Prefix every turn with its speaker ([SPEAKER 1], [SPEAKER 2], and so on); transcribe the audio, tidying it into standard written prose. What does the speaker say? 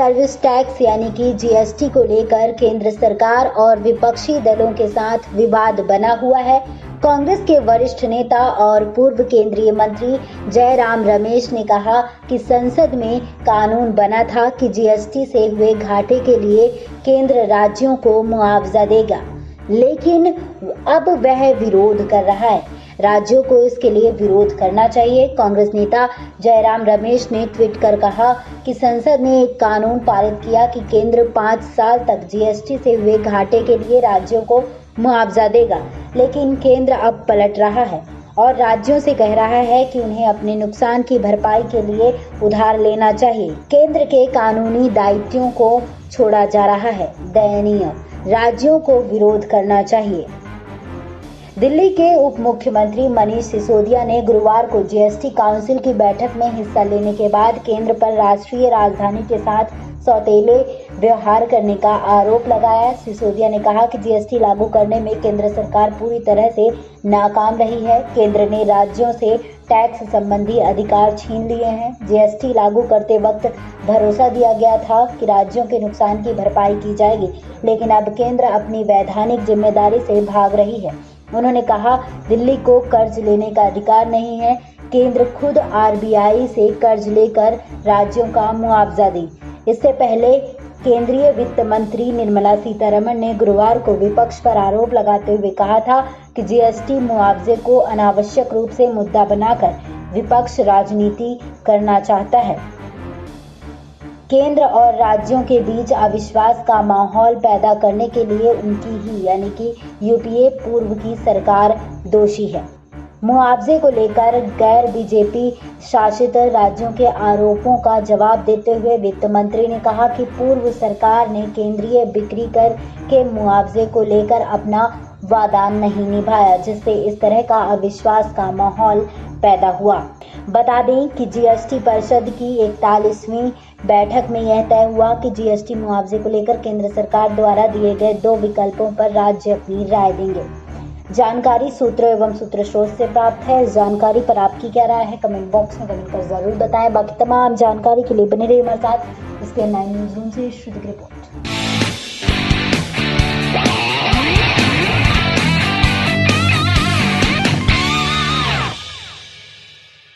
[SPEAKER 1] Service tax यानी कि GST को लेकर केंद्र सरकार और विपक्षी दलों के साथ विवाद बना हुआ है। कांग्रेस के वरिष्ठ नेता और पूर्व केंद्रीय मंत्री जयराम रमेश ने कहा कि संसद में कानून बना था कि जीएसटी से हुए घाटे के लिए केंद्र राज्यों को मुआवजा देगा, लेकिन अब वह विरोध कर रहा है। राज्यों को इसके लिए विरोध करना चाहिए। कांग्रेस नेता जयराम रमेश ने ट्वीट कर कहा कि संसद ने एक कानून पारित किया कि केंद्र 5 साल तक जीएसटी से हुए घाटे के लिए राज्यों को मुआवजा देगा, लेकिन केंद्र अब पलट रहा है और राज्यों से कह रहा है कि उन्हें अपने नुकसान की भरपाई के लिए उधार लेना चाहिए। केंद्र के कानूनी दायित्वों को छोड़ा जा रहा है। दयनीय। राज्यों को विरोध करना चाहिए। दिल्ली के उप मुख्यमंत्री मनीष सिसोदिया ने गुरुवार को जीएसटी काउंसिल की बैठक में हिस्सा लेने के बाद केंद्र पर राष्ट्रीय राजधानी के साथ सौतेले व्यवहार करने का आरोप लगाया। सिसोदिया ने कहा कि जीएसटी लागू करने में केंद्र सरकार पूरी तरह से नाकाम रही है। केंद्र ने राज्यों से टैक्स संबंधी अधिकार छीन लिए हैं। जीएसटी लागू करते वक्त भरोसा दिया गया था कि राज्यों के नुकसान की भरपाई की जाएगी, लेकिन अब केंद्र अपनी वैधानिक जिम्मेदारी से भाग रही है। उन्होंने कहा, दिल्ली को कर्ज लेने का अधिकार नहीं है। केंद्र खुद आरबीआई से कर्ज लेकर राज्यों का मुआवजा दे। इससे पहले केंद्रीय वित्त मंत्री निर्मला सीतारमण ने गुरुवार को विपक्ष पर आरोप लगाते हुए कहा था कि जीएसटी मुआवजे को अनावश्यक रूप से मुद्दा बनाकर विपक्ष राजनीति करना चाहता है। केंद्र और राज्यों के बीच अविश्वास का माहौल पैदा करने के लिए उनकी ही यानी कि यूपीए पूर्व की सरकार दोषी है। मुआवजे को लेकर गैर बीजेपी शासित राज्यों के आरोपों का जवाब देते हुए वित्त मंत्री ने कहा कि पूर्व सरकार ने केंद्रीय बिक्री कर के मुआवजे को लेकर अपना वादा नहीं निभाया, जिससे इस तरह का अविश्वास का माहौल पैदा हुआ। बता दें कि जीएसटी परिषद की 41वीं बैठक में यह तय हुआ कि जीएसटी मुआवजे को लेकर केंद्र सरकार द्वारा दिए गए 2 विकल्पों पर राज्य अपनी राय देंगे। जानकारी सूत्रों एवं सूत्र स्रोत से प्राप्त है। इस जानकारी पर आपकी क्या राय है, कमेंट बॉक्स में कमेंट कर जरूर बताएं। बाकी तमाम जानकारी के लिए बने रहिए हमारे साथ। इसके 9 न्यूज़ रूम से श्रुति की रिपोर्ट।